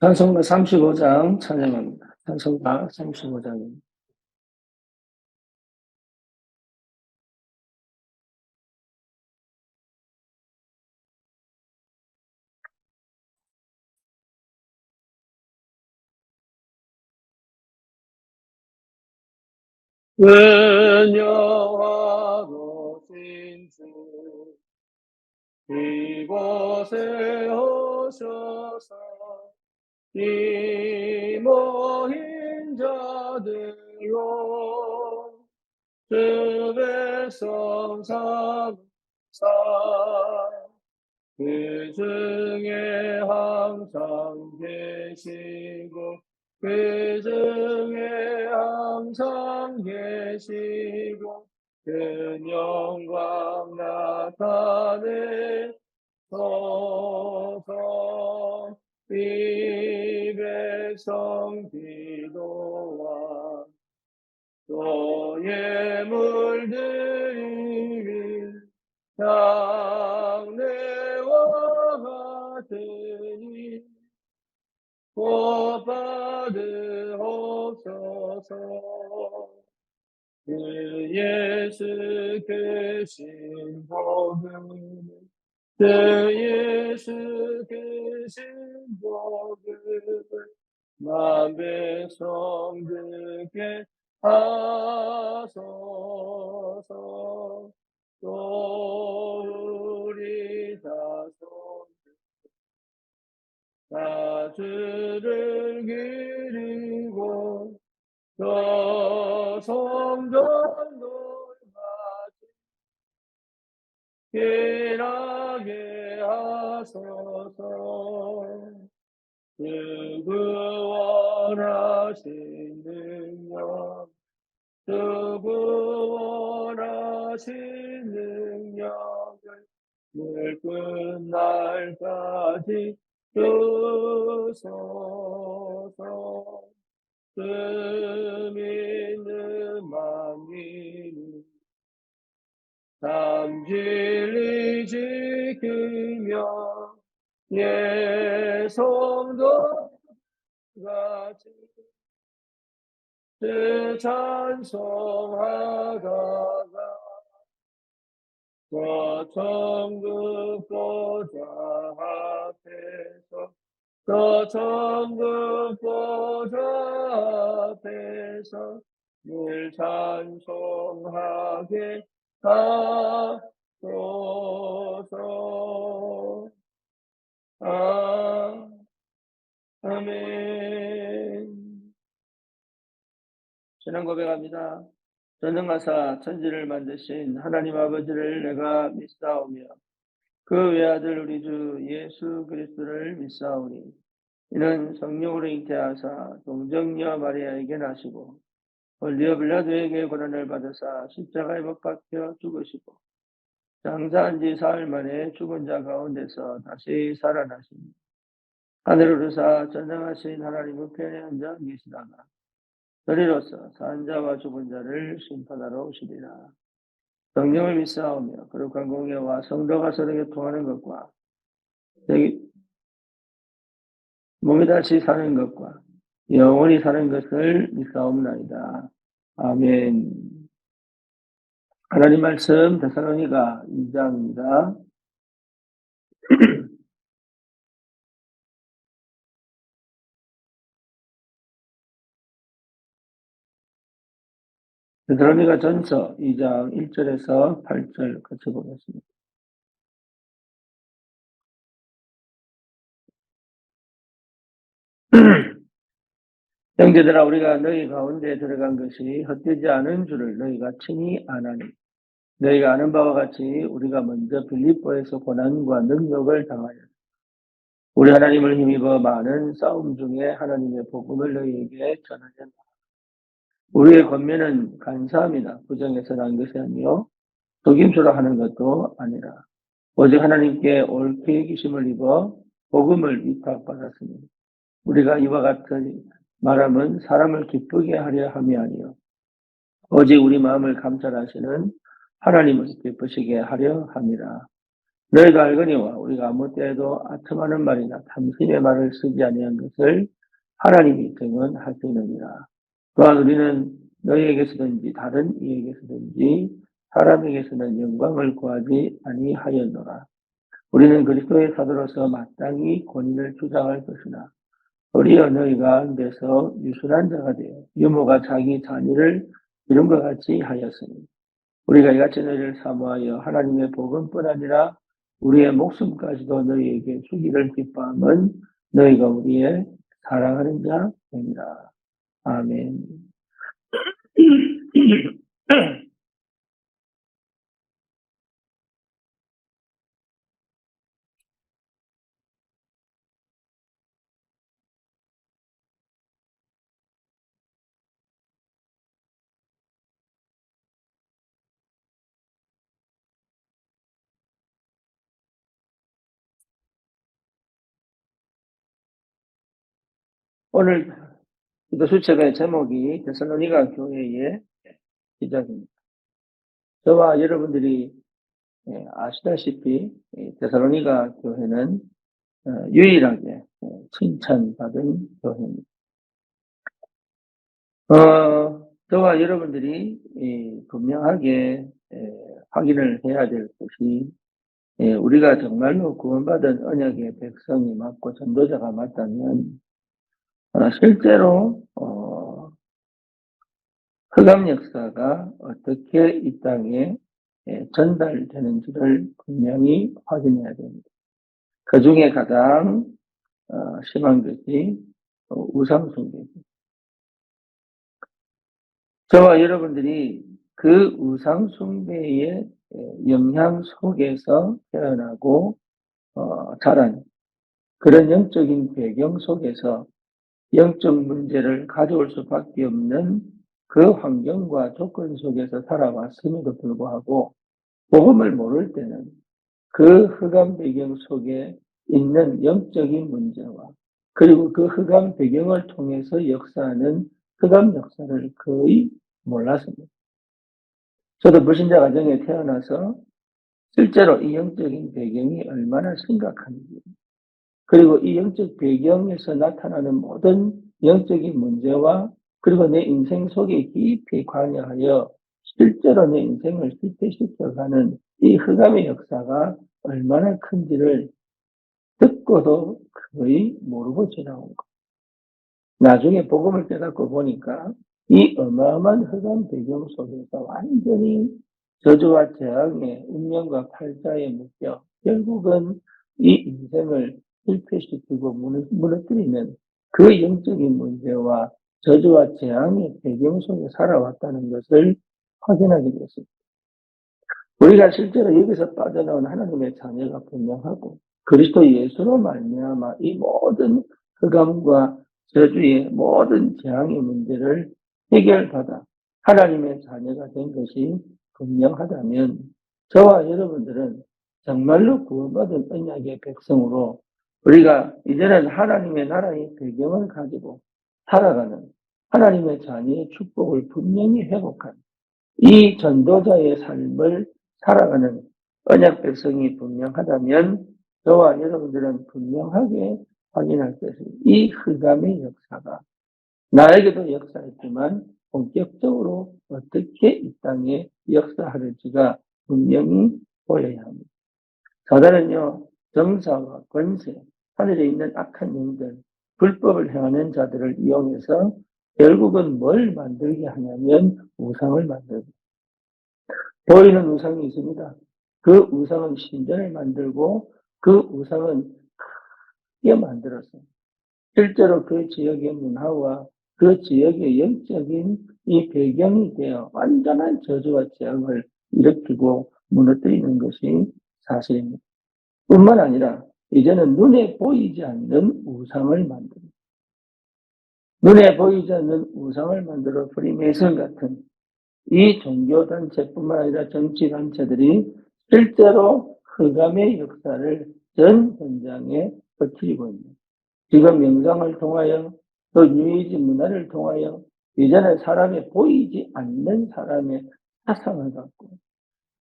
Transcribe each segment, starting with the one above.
찬송가 35장 찬양합니다. 찬송가 35장입니다. 은영하신 주 이곳에 오셔서 이 모인 자들로 주 백성 삼사 그 중에 항상 계시고 그 중에 항상 계시고 그 영광 나타내소서 이 백성 기도와 너의 물들이 향내와 같으니 곧 받으옵소서. 그 예수 크신 복음 그 예수 크신 복음을 만백성 듣게 하소서. 또 우리 다 주를 기리고 또 성전을 일하게 하소서. 그 구원하신 능력 그 구원하신 능력을 늘 끝날까지 주소서. 그 믿는 만민이 참 진리 지키며 예 성도 같이 주 찬송하다가 저 천국 보좌 앞에서 저 천국 보좌 앞에서 늘 찬송하게 하소서. 아멘. 신앙 고백합니다. 전능하사 천지를 만드신 하나님 아버지를 내가 믿사오며 그 외아들 우리 주 예수 그리스도를 믿사오니 이는 성령으로 잉태하사 동정녀 마리아에게 나시고 본디오 빌라도에게 고난을 받으사 십자가에 못 박혀 죽으시고 장사한 지 사흘 만에 죽은 자 가운데서 다시 살아나시니 하늘을 오르사 전능하신 하나님 우편에 앉아 계시다가 저리로서 산 자와 죽은 자를 심판하러 오시리라. 성령을 믿사오며 거룩한 공예와 성도가 서로 교통하는 것과 몸이 다시 사는 것과 영원히 사는 것을 믿사옵나이다. 아멘. 하나님 말씀 데살로니가 2장입니다. 데살로니가 전서 2장 1절에서 8절 같이 보겠습니다. 형제들아 우리가 너희 가운데 들어간 것이 헛되지 않은 줄을 너희가 친히 아나니 너희가 아는 바와 같이 우리가 먼저 빌립보에서 고난과 능력을 당하였다. 우리 하나님을 힘입어 많은 싸움 중에 하나님의 복음을 너희에게 전하였다. 우리의 권면은 간사함이나 부정해서 난 것이 아니요 속임수로 하는 것도 아니라 오직 하나님께 옳게 여기심을 입어 복음을 위탁받았으니 우리가 이와 같은 말함은 사람을 기쁘게 하려 함이 아니요 오직 우리 마음을 감찰하시는 하나님을 기쁘시게 하려 함이라. 너희가 알거니와 우리가 아무 때에도 아첨하는 말이나 탐심의 말을 쓰지 아니한 것을 하나님이 증언하시느니라. 또한 우리는 너희에게서든지 다른 이에게서든지 사람에게서는 영광을 구하지 아니하였노라. 우리는 그리스도의 사도로서 마땅히 권위를 주장할 것이나 도리어 너희가 가운데서 유순한 자가 되어 유모가 자기 자녀를 이룬 것 같이 하였으니 우리가 이같이 너희를 사모하여 하나님의 복음뿐 아니라 우리의 목숨까지도 너희에게 주기를 기뻐함은 너희가 우리의 사랑하는 자입니다. 아멘. 오늘 기도 수첩의 제목이 데살로니가 교회의 시작입니다. 저와 여러분들이 아시다시피 데살로니가 교회는 유일하게 칭찬받은 교회입니다. 저와 여러분들이 분명하게 확인을 해야 될 것이 우리가 정말로 구원받은 언약의 백성이 맞고 전도자가 맞다면 실제로 흑암 역사가 어떻게 이 땅에 전달되는지를 분명히 확인해야 됩니다. 그 중에 가장 심한 것이 우상숭배입니다. 저와 여러분들이 그 우상숭배의 영향 속에서 태어나고 자란 그런 영적인 배경 속에서 영적 문제를 가져올 수밖에 없는 그 환경과 조건 속에서 살아왔음에도 불구하고 복음을 모를 때는 그 흑암 배경 속에 있는 영적인 문제와 그리고 그 흑암 배경을 통해서 역사하는 흑암 역사를 거의 몰랐습니다. 저도 불신자 가정에 태어나서 실제로 이 영적인 배경이 얼마나 심각한지 그리고 이 영적 배경에서 나타나는 모든 영적인 문제와 그리고 내 인생 속에 깊이 관여하여 실제로 내 인생을 실패시켜가는 이 흑암의 역사가 얼마나 큰지를 듣고도 거의 모르고 지나온 것. 나중에 복음을 깨닫고 보니까 이 어마어마한 흑암 배경 속에서 완전히 저주와 재앙의 운명과 팔자에 묶여 결국은 이 인생을 실패시키고 무너뜨리는 그 영적인 문제와 저주와 재앙의 배경 속에 살아왔다는 것을 확인하게 되었습니다. 우리가 실제로 여기서 빠져나온 하나님의 자녀가 분명하고 그리스도 예수로 말미암아 이 모든 흑암과 저주의 모든 재앙의 문제를 해결받아 하나님의 자녀가 된 것이 분명하다면 저와 여러분들은 정말로 구원받은 언약의 백성으로 우리가 이제는 하나님의 나라의 배경을 가지고 살아가는 하나님의 자녀의 축복을 분명히 회복한 이 전도자의 삶을 살아가는 언약 백성이 분명하다면 저와 여러분들은 분명하게 확인할 것이 이 흑암의 역사가 나에게도 역사했지만 본격적으로 어떻게 이 땅에 역사하는지가 분명히 보여야 합니다. 사단은요, 정사와 권세, 하늘에 있는 악한 영들, 불법을 행하는 자들을 이용해서 결국은 뭘 만들게 하냐면 우상을 만들고 보이는 우상이 있습니다. 그 우상은 신전을 만들고 그 우상은 크게 만들었어요. 실제로 그 지역의 문화와 그 지역의 영적인 이 배경이 되어 완전한 저주와 재앙을 일으키고 무너뜨리는 것이 사실입니다. 뿐만 아니라 이제는 눈에 보이지 않는 우상을 만듭니다. 눈에 보이지 않는 우상을 만들어 프리메이슨 같은 이 종교단체뿐만 아니라 정치단체들이 실제로 흑암의 역사를 전 현장에 퍼뜨리고 있는 지금 영상을 통하여 또 뉴에이지 문화를 통하여 이제는 사람의 보이지 않는 사람의 사상을 갖고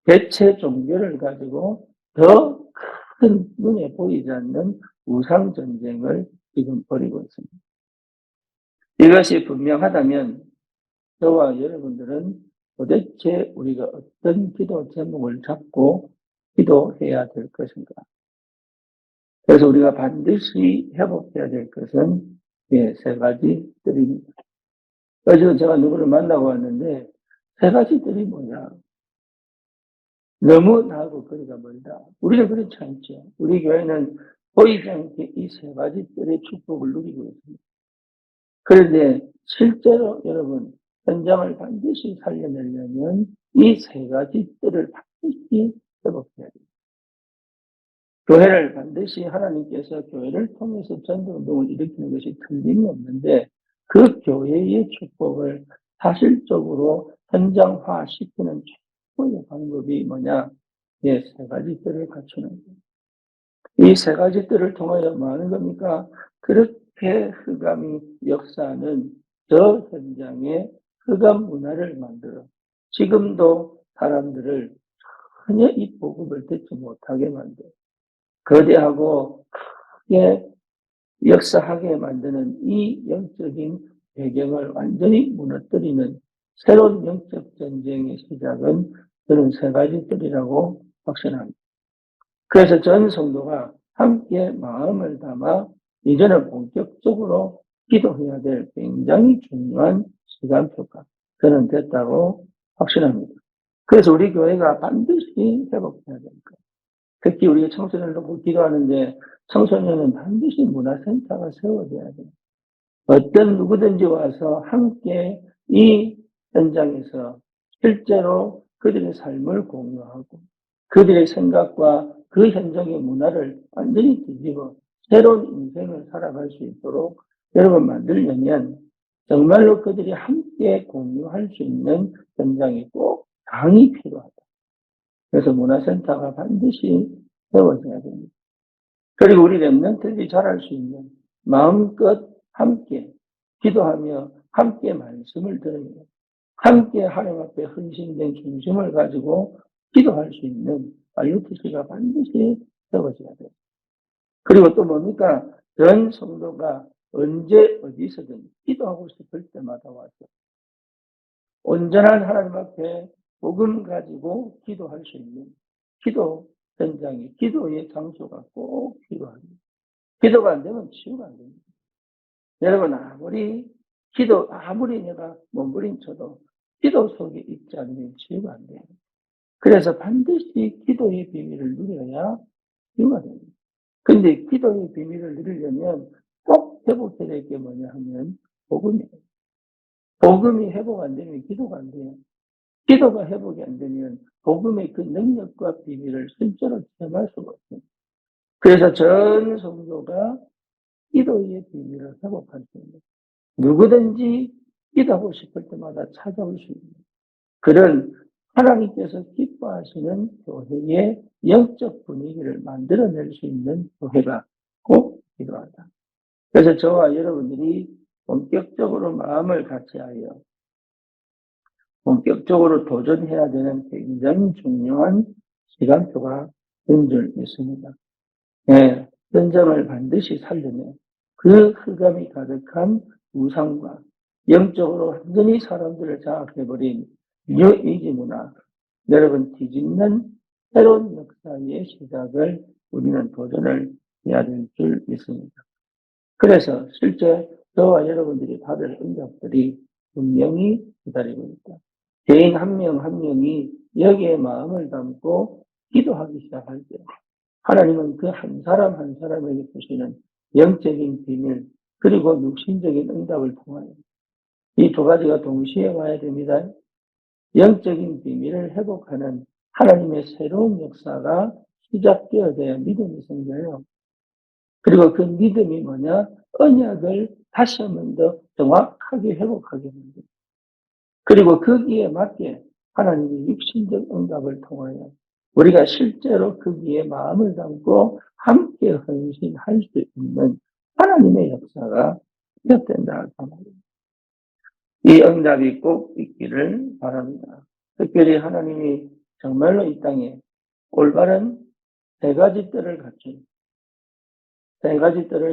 대체 종교를 가지고 더 큰 눈에 보이지 않는 우상 전쟁을 지금 벌이고 있습니다. 이것이 분명하다면 저와 여러분들은 도대체 우리가 어떤 기도 제목을 잡고 기도해야 될 것인가? 그래서 우리가 반드시 회복해야 될 것은 세 가지 뜰입니다. 어제 제가 누구를 만나고 왔는데 세 가지 뜰이 뭐냐? 너무 나하고 거리가 멀다. 우리는 그렇지 않죠. 우리 교회는 보이지 않게 이 세 가지 뜰의 축복을 누리고 있습니다. 그런데 실제로 여러분 현장을 반드시 살려내려면 이 세 가지 뜰을 반드시 회복해야 돼요. 교회를 반드시 하나님께서 교회를 통해서 전도운동을 일으키는 것이 틀림이 없는데 그 교회의 축복을 사실적으로 현장화시키는 최고의 방법이 뭐냐? 세 가지 뜰을 갖추는 거예요. 이 세 가지 뜰을 통하여 뭐 하는 겁니까? 그렇게 흑암이 역사하는 저 현장에 흑암 문화를 만들어 지금도 사람들을 전혀 이 복음을 듣지 못하게 만들어 거대하고 크게 역사하게 만드는 이 영적인 배경을 완전히 무너뜨리는 새로운 영적 전쟁의 시작은 저는 세 가지 뜰이라고 확신합니다. 그래서 전 성도가 함께 마음을 담아 이제는 본격적으로 기도해야 될 굉장히 중요한 시간표가 저는 됐다고 확신합니다. 그래서 우리 교회가 반드시 회복해야 됩니다. 특히 우리 청소년을 놓고 기도하는데 청소년은 반드시 문화센터가 세워져야 돼요. 어떤 누구든지 와서 함께 이 현장에서 실제로 그들의 삶을 공유하고 그들의 생각과 그 현장의 문화를 완전히 뒤집어 새로운 인생을 살아갈 수 있도록 여러분 만들려면 정말로 그들이 함께 공유할 수 있는 현장이 꼭 강이 필요하다. 그래서 문화센터가 반드시 세워져야 됩니다. 그리고 우리 렘넌트들이 잘할 수 있는 마음껏 함께 기도하며 함께 말씀을 들으며 함께 하나님 앞에 헌신된 중심을 가지고 기도할 수 있는 RUTC가 반드시 세워져야 돼요. 그리고 또 뭡니까? 전 성도가 언제 어디서든 기도하고 싶을 때마다 와서 온전한 하나님 앞에 복음 가지고 기도할 수 있는 기도 현장이 기도의 장소가 꼭 필요합니다. 기도가 안 되면 치유가 안 됩니다. 여러분 아무리 내가 몸부림쳐도 기도 속에 있지 않으면 치유가 안 돼요. 그래서 반드시 기도의 비밀을 누려야 치유가 됩니다. 근데 기도의 비밀을 누리려면 꼭 회복해야 될 게 뭐냐 하면 복음이에요. 복음이 회복 안 되면 기도가 안 돼요. 기도가 회복이 안 되면 복음의 그 능력과 비밀을 실제로 체험할 수가 없습니다. 그래서 전 성도가 기도의 비밀을 회복할 수 있는 누구든지 기도하고 싶을 때마다 찾아올 수 있는 그런 하나님께서 기뻐하시는 교회의 영적 분위기를 만들어낼 수 있는 교회가 꼭 필요하다. 그래서 저와 여러분들이 본격적으로 마음을 같이하여 본격적으로 도전해야 되는 굉장히 중요한 시간표가 된 줄 믿습니다. 현장을 반드시 살려내 그 흑암이 가득한 우상과 영적으로 완전히 사람들을 장악해버린 뉴에이지 문화, 여러분 뒤집는 새로운 역사의 시작을 우리는 도전을 해야 될 줄 믿습니다. 그래서 실제 저와 여러분들이 받을 응답들이 분명히 기다리고 있다. 개인 한 명 한 명이 여기에 마음을 담고 기도하기 시작할 때 하나님은 그 한 사람 한 사람에게 주시는 영적인 비밀 그리고 육신적인 응답을 통하여 이 두 가지가 동시에 와야 됩니다. 영적인 비밀을 회복하는 하나님의 새로운 역사가 시작되어야 믿음이 생겨요. 그리고 그 믿음이 뭐냐? 언약을 다시 한 번 더 정확하게 회복하게 만듭니다. 그리고 거기에 맞게 하나님의 육신적 응답을 통하여 우리가 실제로 거기에 마음을 담고 함께 헌신할 수 있는 하나님의 역사가 시작된다. 이 응답이 꼭 있기를 바랍니다. 특별히 하나님이 정말로 이 땅에 올바른 세 가지 뜰을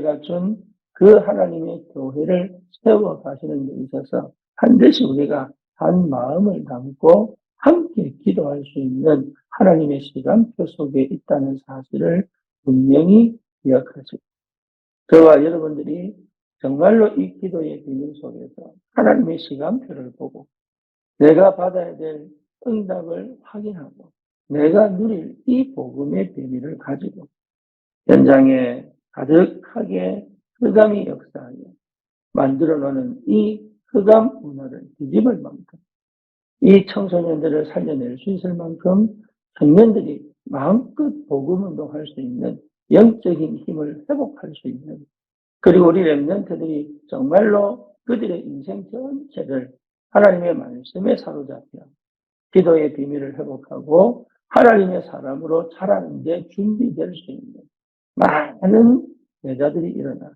갖춘 그 하나님의 교회를 세워 가시는 데 있어서 반드시 우리가 한 마음을 담고 함께 기도할 수 있는 하나님의 시간표 속에 있다는 사실을 분명히 기억하시고, 저와 여러분들이 정말로 이 기도의 비밀 속에서 하나님의 시간표를 보고 내가 받아야 될 응답을 확인하고 내가 누릴 이 복음의 비밀을 가지고 현장에 가득하게 흑암이 역사하여 만들어 놓는 이 흑암 문화를 뒤집을 만큼, 이 청소년들을 살려낼 수 있을 만큼 청년들이 마음껏 복음 운동할 수 있는 영적인 힘을 회복할 수 있는, 그리고 우리 렘넌트들이 정말로 그들의 인생 전체를 하나님의 말씀에 사로잡혀 기도의 비밀을 회복하고 하나님의 사람으로 자라는 데 준비될 수 있는 많은 제자들이 일어나,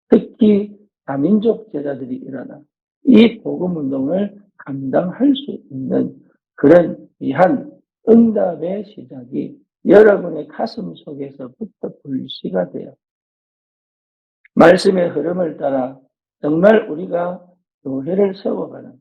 특히 다민족 제자들이 일어나 이 복음 운동을 감당할 수 있는 그런 귀한 응답의 시작이 여러분의 가슴 속에서부터 불씨가 되어 말씀의 흐름을 따라 정말 우리가 교회를 세워가는,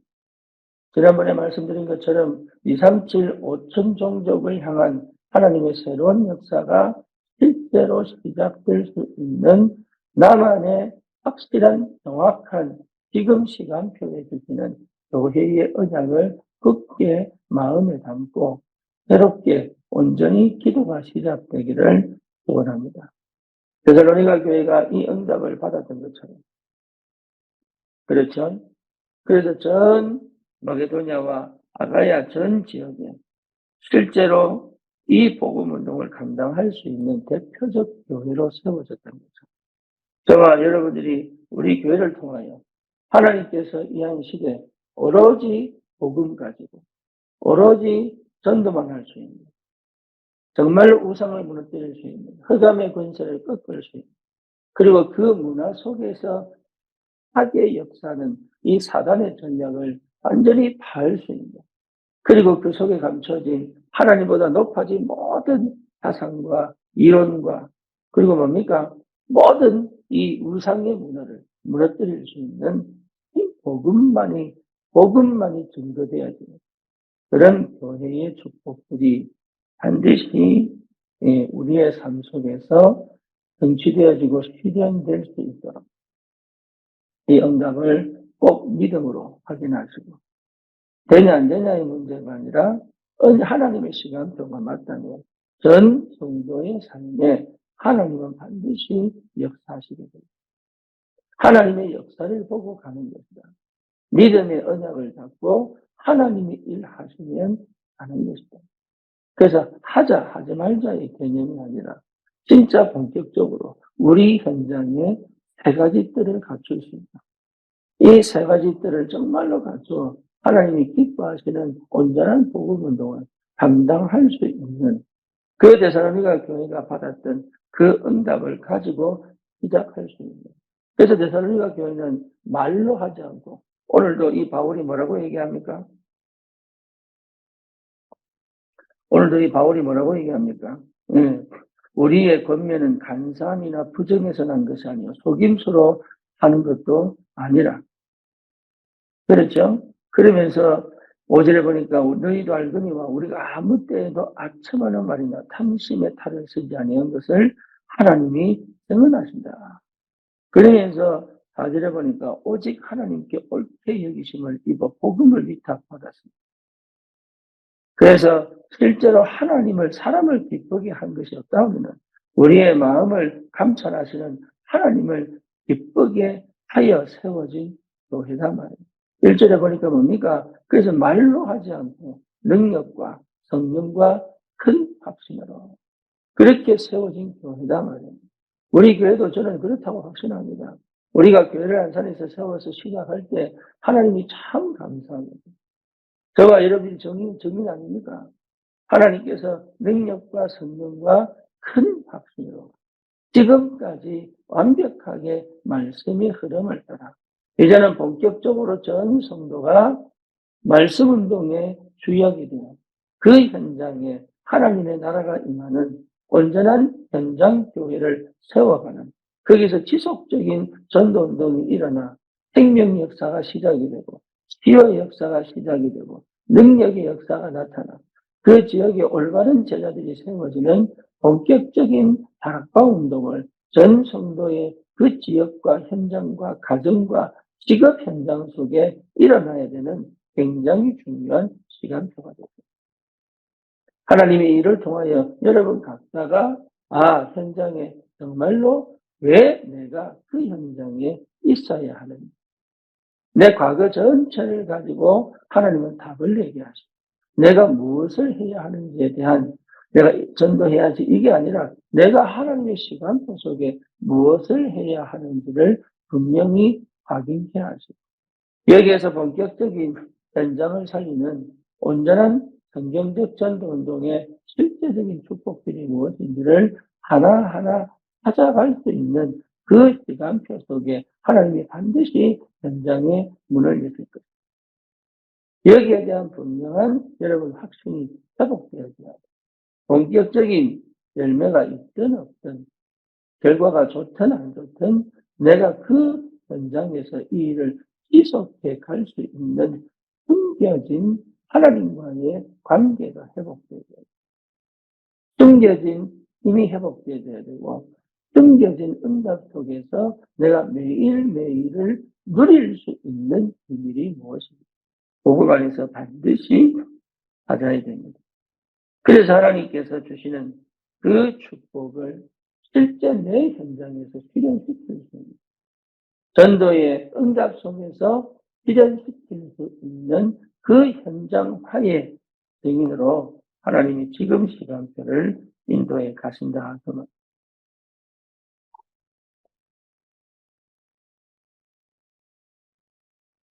지난번에 말씀드린 것처럼 237, 5천 종족을 향한 하나님의 새로운 역사가 실제로 시작될 수 있는 나만의 확실한 정확한 지금 시간표에 주시는 교회의 언약을 굳게 마음에 담고 새롭게 온전히 기도가 시작되기를 소원합니다. 데살로니가 교회가 이 응답을 받았던 것처럼, 그렇죠? 그래서 전 마게도냐와 아가야 전 지역에 실제로 이 복음 운동을 감당할 수 있는 대표적 교회로 세워졌던 거죠. 저와 여러분들이 우리 교회를 통하여 하나님께서 이 한 시대에 오로지 복음 가지고 오로지 전도만 할 수 있는, 정말로 우상을 무너뜨릴 수 있는, 흑암의 권세를 꺾을 수 있는, 그리고 그 문화 속에서 악의 역사는 이 사단의 전략을 완전히 파할 수 있는, 그리고 그 속에 감춰진 하나님보다 높아진 모든 사상과 이론과, 그리고 뭡니까? 모든 이 우상의 문화를 무너뜨릴 수 있는 이 복음만이 증거되어야 되는 그런 교회의 축복들이 반드시 우리의 삶 속에서 성취되어지고 실현될 수 있도록 이 응답을 꼭 믿음으로 확인하시고, 되냐 안 되냐의 문제가 아니라 하나님의 시간표가 맞다면 전 성도의 삶에 하나님은 반드시 역사하시게 됩니다. 하나님의 역사를 보고 가는 것이다. 믿음의 언약을 잡고 하나님이 일하시면 하는 것이다. 그래서 하지 말자의 개념이 아니라 진짜 본격적으로 우리 현장에 세 가지 뜰을 갖출 수 있다. 이 세 가지 뜰을 정말로 갖추어 하나님이 기뻐하시는 온전한 복음 운동을 감당할 수 있는 그 데살로니가 교회가 받았던 그 응답을 가지고 시작할 수 있는. 그래서 데살로니가 교회는 말로 하지 않고, 오늘도 이 바울이 뭐라고 얘기합니까? 오늘도 이 바울이 뭐라고 얘기합니까? 우리의 권면은 간사함이나 부정에서 난 것이 아니요 속임수로 하는 것도 아니라. 그렇죠? 그러면서 5절에 보니까 너희도 알거니와 우리가 아무 때에도 아첨하는 말이나 탐심의 탈을 쓰지 아니한 것을 하나님이 증언하신다. 그러면서 4절에 보니까 오직 하나님께 옳게 여기심을 입어 복음을 위탁받았습니다. 그래서 실제로 하나님을, 사람을 기쁘게 한 것이 없다 하면은 우리의 마음을 감찰하시는 하나님을 기쁘게 하여 세워진 교회다 말이에요. 1절에 보니까 뭡니까? 그래서 말로 하지 않고 능력과 성령과 큰 확신으로 그렇게 세워진 교회다 말이에요. 우리 교회도 저는 그렇다고 확신합니다. 우리가 교회를 안산에서 세워서 시작할 때 하나님이 참 감사합니다. 저와 여러분이 정인 아닙니까? 하나님께서 능력과 성령과 큰 확신으로 지금까지 완벽하게 말씀의 흐름을 따라 이제는 본격적으로 전 성도가 말씀 운동의 주역이 되는 그 현장에 하나님의 나라가 임하는 온전한 현장 교회를 세워가는, 거기서 지속적인 전도운동이 일어나 생명 역사가 시작이 되고 치유의 역사가 시작이 되고 능력의 역사가 나타나 그 지역에 올바른 제자들이 세워지는 본격적인 다락방 운동을 전 성도의 그 지역과 현장과 가정과 직업 현장 속에 일어나야 되는 굉장히 중요한 시간표가 됩니다. 하나님의 일을 통하여 여러분 각자가 현장에 정말로 왜 내가 그 현장에 있어야 하는지, 내 과거 전체를 가지고 하나님은 답을 얘기하시고 내가 무엇을 해야 하는지에 대한, 내가 전도해야지 이게 아니라 내가 하나님의 시간표 속에 무엇을 해야 하는지를 분명히 확인해야 하시고, 여기에서 본격적인 현장을 살리는 온전한 성경적 전도운동의 실제적인 축복들이 무엇인지를 하나하나 찾아갈 수 있는 그 시간표 속에 하나님이 반드시 현장의 문을 여실 것입니다. 여기에 대한 분명한 여러분 확신이 회복되어져야 합니다. 본격적인 열매가 있든 없든, 결과가 좋든 안 좋든 내가 그 현장에서 이 일을 지속해 갈 수 있는 숨겨진 하나님과의 관계가 회복되어야 돼요. 숨겨진 힘이 회복되어야 되고, 숨겨진 응답 속에서 내가 매일매일을 누릴 수 있는 비밀이 무엇입니까? 그걸 안에서 반드시 받아야 됩니다. 그래서 하나님께서 주시는 그 축복을 실제 내 현장에서 실현시킬 수 있는, 전도의 응답 속에서 실현시킬 수 있는 그 현장화의 증인으로 하나님이 지금 시간표를 인도해 가신다.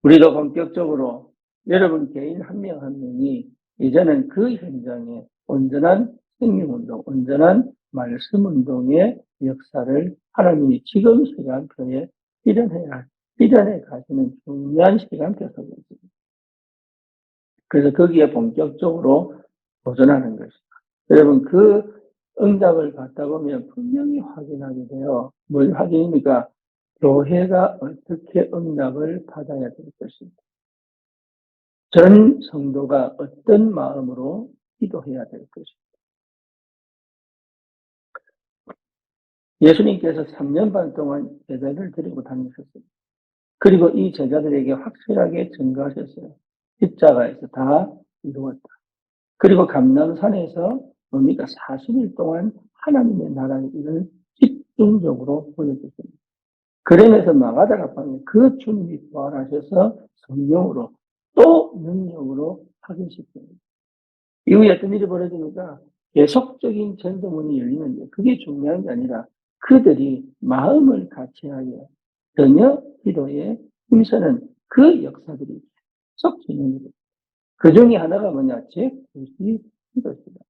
우리도 본격적으로 여러분 개인 한 명 한 명이 이제는 그 현장에 온전한 생명운동, 온전한 말씀운동의 역사를 하나님이 지금 시간표에 실현해 가시는 중요한 시간표 속에 있습니다. 그래서 거기에 본격적으로 도전하는 것입니다. 여러분, 그 응답을 받다 보면 분명히 확인하게 돼요. 뭘 확인입니까? 교회가 어떻게 응답을 받아야 될 것인가. 전 성도가 어떤 마음으로 기도해야 될 것인가. 예수님께서 3년 반 동안 제자를 데리고 다니셨어요. 그리고 이 제자들에게 확실하게 증거하셨어요. 십자가에서 다 이루었다. 그리고 감람산에서 뭡니까? 40일 동안 하나님의 나라의 일을 집중적으로 보여줬습니다. 그러면서 마가다락방에 그 주님이 부활하셔서 성령으로 또 능력으로 확인시킵니다. 이후에 어떤 일이 벌어지니까 계속적인 전도문이 열리는데, 그게 중요한 게 아니라 그들이 마음을 같이하여 전혀 기도에 힘쓰는 그 역사들이 계속 진행이 됩니다. 그 중에 하나가 뭐냐? 제9시 기도입니다.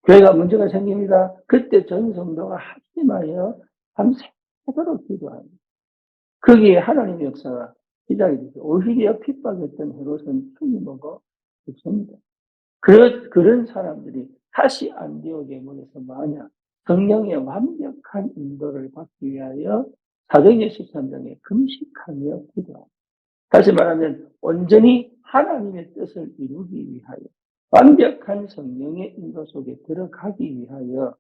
교회가 문제가 생깁니다. 그때 전 성도가 합심하여 밤새도록 기도합니다. 거기에 하나님의 역사가 시작이 되죠. 오히려 핍박했던 헤롯은 충이 먹어 죽습니다. 그런 사람들이 다시 안디옥에 모여서 만약 성령의 완벽한 인도를 받기 위하여 사도행전 13장에 금식하며 기도합니다. 다시 말하면 온전히 하나님의 뜻을 이루기 위하여 완벽한 성령의 인도 속에 들어가기 위하여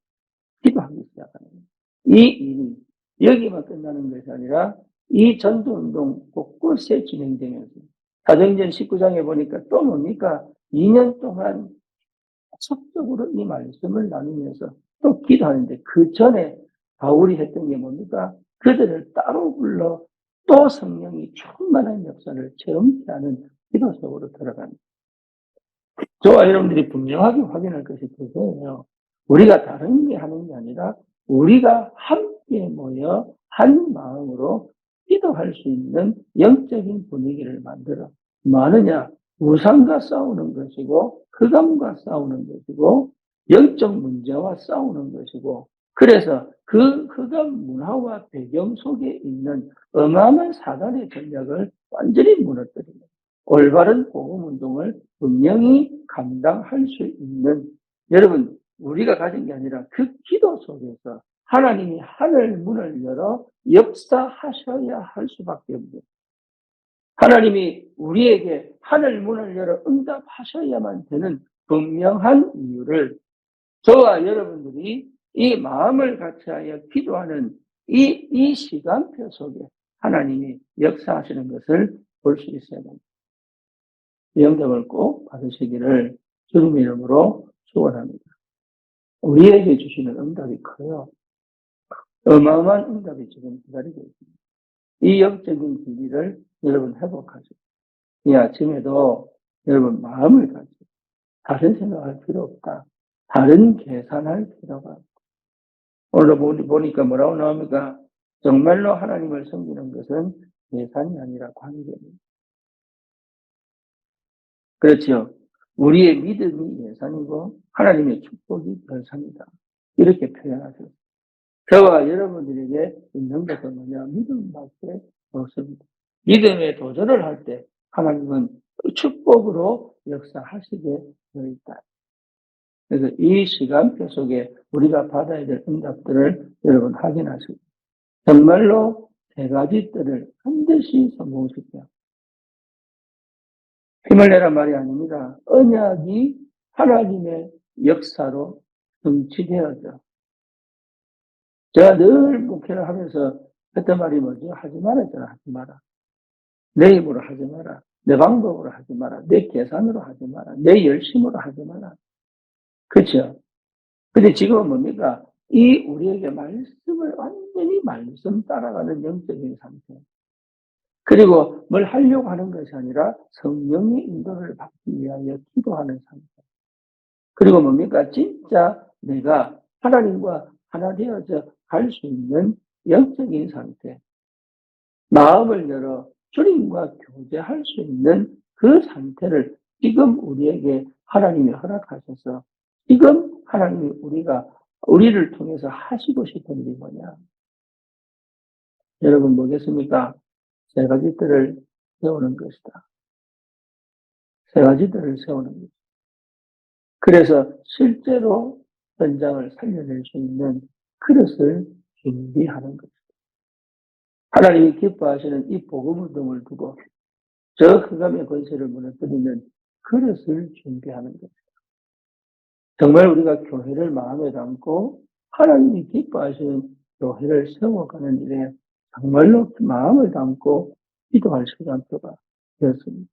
기도하기 시작하는 거예요. 이 일이 여기만 끝나는 것이 아니라 이 전도운동 곳곳에 진행되면서 사도행전 19장에 보니까 또 뭡니까? 2년 동안 계속적으로 이 말씀을 나누면서 또 기도하는데, 그 전에 바울이 했던 게 뭡니까? 그들을 따로 불러 또 성령이 충만한 역사를 체험케 하는 기도 속으로 들어갑니다. 저와 여러분들이 분명하게 확인할 것이 그거예요. 우리가 다른 게 하는 게 아니라 우리가 함께 모여 한 마음으로 기도할 수 있는 영적인 분위기를 만들어 뭐 하느냐? 우상과 싸우는 것이고 흑암과 싸우는 것이고 영적 문제와 싸우는 것이고, 그래서 그 흑암 문화와 배경 속에 있는 어마어마한 사단의 전략을 완전히 무너뜨립니다. 올바른 복음 운동을 분명히 감당할 수 있는, 여러분 우리가 가진 게 아니라 그 기도 속에서 하나님이 하늘 문을 열어 역사하셔야 할 수밖에 없는, 하나님이 우리에게 하늘 문을 열어 응답하셔야만 되는 분명한 이유를 저와 여러분들이 이 마음을 같이하여 기도하는 이 시간표 속에 하나님이 역사하시는 것을 볼 수 있어야 합니다. 이 응답을 꼭 받으시기를 주님 이름으로 축원합니다. 우리에게 주시는 응답이 커요. 어마어마한 응답이 지금 기다리고 있습니다. 이 영적인 진리를 여러분 회복하시고, 이 아침에도 여러분 마음을 가지고 다른 생각할 필요 없다. 다른 계산할 필요가 없다. 오늘 보니까 뭐라고 나옵니까? 정말로 하나님을 섬기는 것은 계산이 아니라 관계입니다. 그렇죠. 우리의 믿음이 예산이고 하나님의 축복이 결산이다. 이렇게 표현하죠. 저와 여러분들에게 있는 것은 뭐냐? 믿음밖에 없습니다. 믿음에 도전을 할 때 하나님은 축복으로 역사하시게 되어 있다. 그래서 이 시간표 속에 우리가 받아야 될 응답들을 여러분 확인하시고, 정말로 세 가지 뜰을 반드시 성공시켜요. 힘을 내란 말이 아닙니다. 언약이 하나님의 역사로 성취되어져. 제가 늘 목회를 하면서 했던 말이 뭐죠? 하지 말았잖아. 하지 마라. 내 힘으로 하지 마라. 내 방법으로 하지 마라. 내 계산으로 하지 마라. 내 열심으로 하지 마라. 그렇죠? 근데 지금은 뭡니까? 이 우리에게 말씀을 완전히 말씀 따라가는 영적인 상태. 그리고 뭘 하려고 하는 것이 아니라 성령의 인도를 받기 위하여 기도하는 상태. 그리고 뭡니까? 진짜 내가 하나님과 하나 되어져 갈 수 있는 영적인 상태. 마음을 열어 주님과 교제할 수 있는 그 상태를 지금 우리에게 하나님이 허락하셔서 지금 하나님이 우리를 통해서 하시고 싶은 일이 뭐냐? 여러분 뭐겠습니까? 세 가지들을 세우는 것이다. 세 가지들을 세우는 것이다. 그래서 실제로 현장을 살려낼 수 있는 그릇을 준비하는 것이다. 하나님이 기뻐하시는 이 복음 운동을 두고 저 흑암의 권세를 무너뜨리는 그릇을 준비하는 것이다. 정말 우리가 교회를 마음에 담고 하나님이 기뻐하시는 교회를 세워가는 일에 정말로 마음을 담고 기도할 시간표가 되었습니다.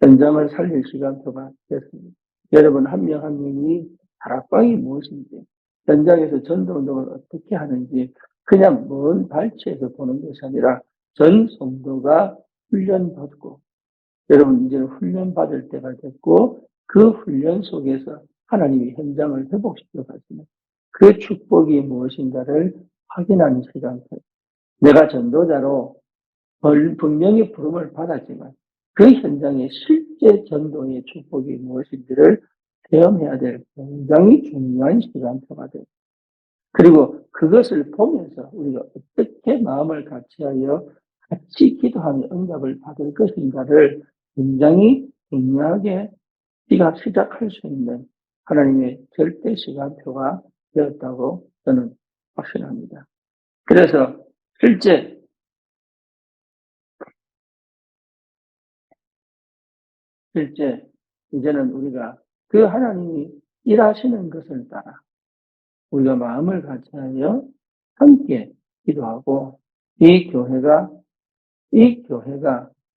현장을 살릴 시간표가 되었습니다. 여러분 한 명 한 명이 다락방이 무엇인지, 현장에서 전도운동을 어떻게 하는지 그냥 먼 발치에서 보는 것이 아니라 전 성도가 훈련받고, 여러분 이제는 훈련받을 때가 됐고 그 훈련 속에서 하나님이 현장을 회복시켜 가시는 그 축복이 무엇인가를 확인하는 시간표. 내가 전도자로 분명히 부름을 받았지만 그 현장의 실제 전도의 축복이 무엇인지를 체험해야 될 굉장히 중요한 시간표가 돼요. 그리고 그것을 보면서 우리가 어떻게 마음을 같이하여 같이 기도하며 응답을 받을 것인가를 굉장히 중요하게 시작할 수 있는 하나님의 절대 시간표가 되었다고 저는 확신합니다. 그래서 실제 이제는 우리가 그 하나님이 일하시는 것을 따라 우리가 마음을 같이하여 함께 기도하고 이 교회가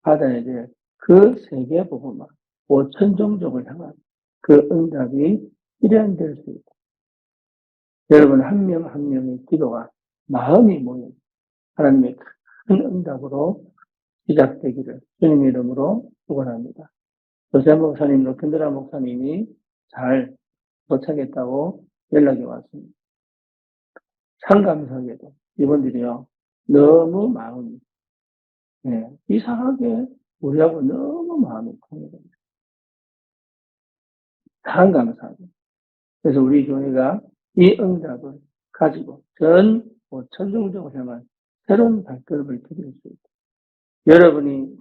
받아야 될 그 세계 복음화 5천 종족을 향한 그 응답이 실현될 수 있다. 여러분 한 명 한 명의 기도가 마음이 모여 하나님의 큰 응답으로 시작되기를 주님의 이름으로 축원합니다. 조세 목사님, 로켄드라 목사님이 잘 도착했다고 연락이 왔습니다. 참 감사하게도 이분들이요 너무 마음이 이상하게 우리하고 너무 마음이 통해집니다. 참 감사하게. 그래서 우리 교회가 이 응답을 가지고 전 5천 종족을 향한 새로운 발걸음을 드릴 수 있다. 여러분이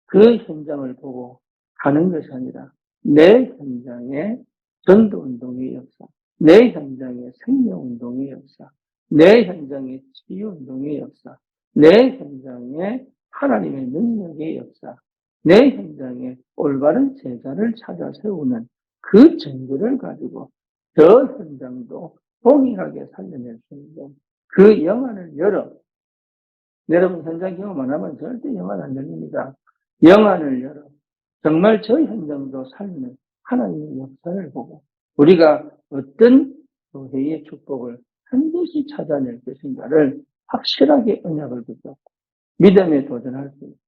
그 현장을 보고 가는 것이 아니라 내 현장의 전도운동의 역사, 내 현장의 생명운동의 역사, 내 현장의 치유운동의 역사, 내 현장의 하나님의 능력의 역사, 내 현장에 올바른 제자를 찾아 세우는 그 증거를 가지고 저 현장도 동일하게 살려낼 수 있는 그 영안을 열어. 여러분 현장 경험 안 하면 절대 영안 안 열립니다. 영안을 열어. 정말 저 현장도 살리는 하나님의 역사를 보고 우리가 어떤 교회의 축복을 반드시 찾아낼 것인가를 확실하게 언약을 붙잡고 믿음에 도전할 수 있습니다.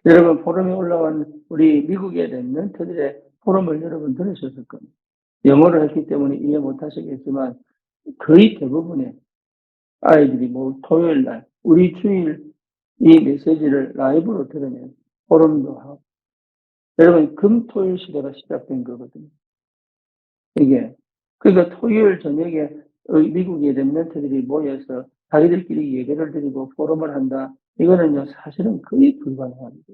여러분 포럼에 올라온 우리 미국의 랩런트들의 포럼을 여러분 들으셨을 겁니다. 영어로 했기 때문에 이해 못하시겠지만 거의 대부분의 아이들이 토요일 날 우리 주일 이 메시지를 라이브로 들으면 포럼도 하고 여러분 금토일 시대가 시작된 거거든요. 이게 그러니까 토요일 저녁에 미국의 랩런트들이 모여서 자기들끼리 예배를 드리고 포럼을 한다. 이거는요 사실은 거의 불가능합니다.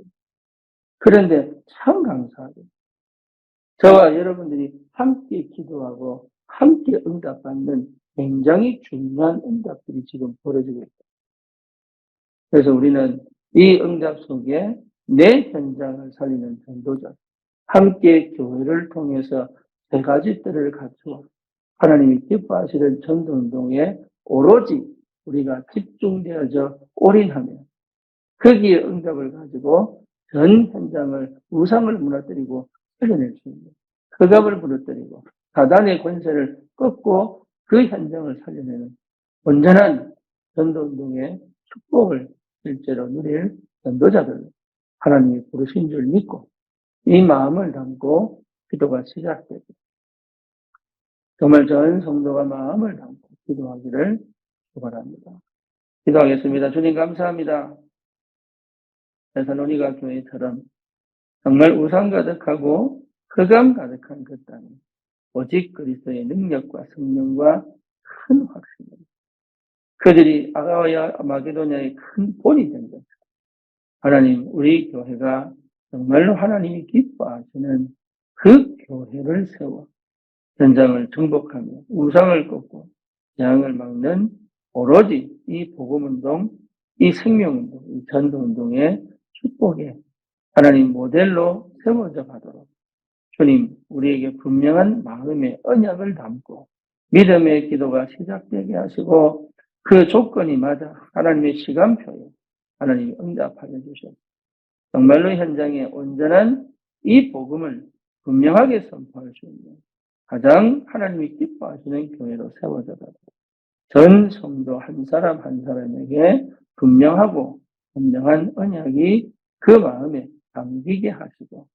그런데 참 감사하죠. 저와 여러분들이 함께 기도하고 함께 응답받는 굉장히 중요한 응답들이 지금 벌어지고 있다. 그래서 우리는 이 응답 속에 내 현장을 살리는 전도자, 함께 교회를 통해서 세 가지 뜰을 갖추어 하나님이 기뻐하시는 전도운동에 오로지 우리가 집중되어져 올인하며 거기에 응답을 가지고 전 현장을 우상을 무너뜨리고 살려낼 수 있는 흑암을 무너뜨리고 사단의 권세를 꺾고 그 현장을 살려내는 온전한 전도운동의 축복을 실제로 누릴 전도자들 하나님이 부르신 줄 믿고 이 마음을 담고 기도가 시작되고 정말 전 성도가 마음을 담고 기도하기를 축원합니다. 기도하겠습니다. 주님 감사합니다. 데살로니가 교회처럼 정말 우상 가득하고 흑암 가득한 그 땅에 오직 그리스도의 능력과 성령과 큰 확신을 그들이 아가야 마게도냐의 큰 본이 된 것. 하나님 우리 교회가 정말로 하나님이 기뻐하시는 그 교회를 세워 전장을 정복하며 우상을 꺾고 재앙을 막는 오로지 이 복음운동, 이 생명운동, 이 전도운동의 축복에 하나님 모델로 세워져 가도록 주님 우리에게 분명한 마음의 언약을 담고 믿음의 기도가 시작되게 하시고 그 조건이 맞아 하나님의 시간표에 하나님이 응답하여 주셔서 정말로 현장에 온전한 이 복음을 분명하게 선포할 수 있는 가장 하나님이 기뻐하시는 교회로 세워져 가도록 전 성도 한 사람 한 사람에게 분명하고 분명한 언약이 그 마음에 담기게 하시고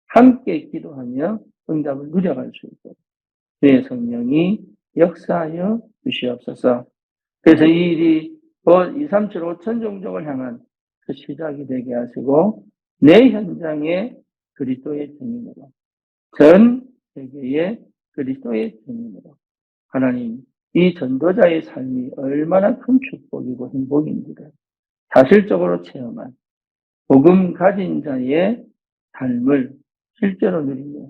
함께 기도하며 응답을 누려갈 수 있도록 주의 성령이 역사하여 주시옵소서. 그래서 이 일이 2, 3, 7, 5천 종족을 향한 그 시작이 되게 하시고 내 현장에 그리스도의 증인으로 전 세계의 그리스도의 증인으로 하나님 이 전도자의 삶이 얼마나 큰 축복이고 행복인지를 사실적으로 체험한 복음 가진 자의 삶을 실제로 누리며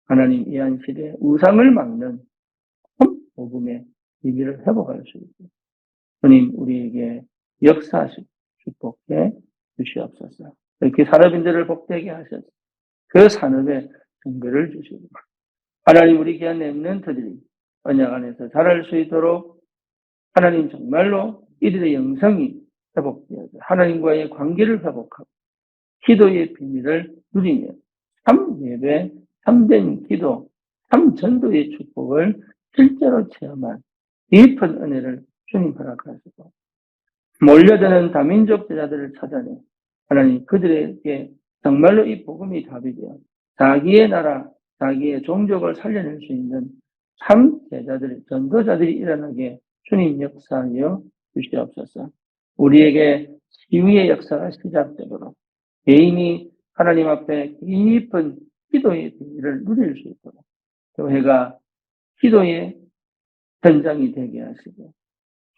하나님 이 한 시대에 우상을 막는 복음의 비밀을 회복할 수 있고 주님 우리에게 역사하시고 축복해 주시옵소서. 이렇게 산업인들을 복되게 하셔서 그 산업에 증거를 주시고 하나님 우리 귀한 렘넌트들이 언약 안에서 자랄 수 있도록 하나님 정말로 이들의 영성이 회복되어서 하나님과의 관계를 회복하고 기도의 비밀을 누리며 참 예배, 참된 기도, 참 전도의 축복을 실제로 체험한 깊은 은혜를 주님 허락하시고 몰려드는 다민족 제자들을 찾아내 하나님 그들에게 정말로 이 복음이 답이 되어 자기의 나라, 자기의 종족을 살려낼 수 있는 참 제자들, 전도자들이 일어나게 주님 역사하여 주시옵소서. 우리에게 치유의 역사가 시작되도록 개인이 하나님 앞에 깊은 기도의 비밀을 누릴 수 있도록 교회가 기도의 현장이 되게 하시고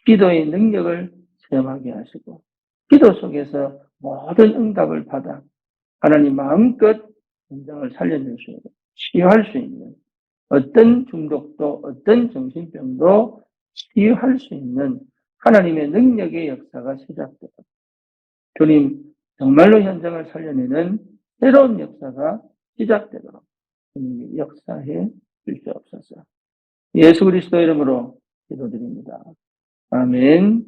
기도의 능력을 체험하게 하시고 기도 속에서 모든 응답을 받아 하나님 마음껏 현장을 살려낼 수 있는 치유할 수 있는 어떤 중독도 어떤 정신병도 치유할 수 있는 하나님의 능력의 역사가 시작되도록 주님 정말로 현장을 살려내는 새로운 역사가 시작되도록 주님이 역사해 주시옵소서. 예수 그리스도 이름으로 기도드립니다. 아멘.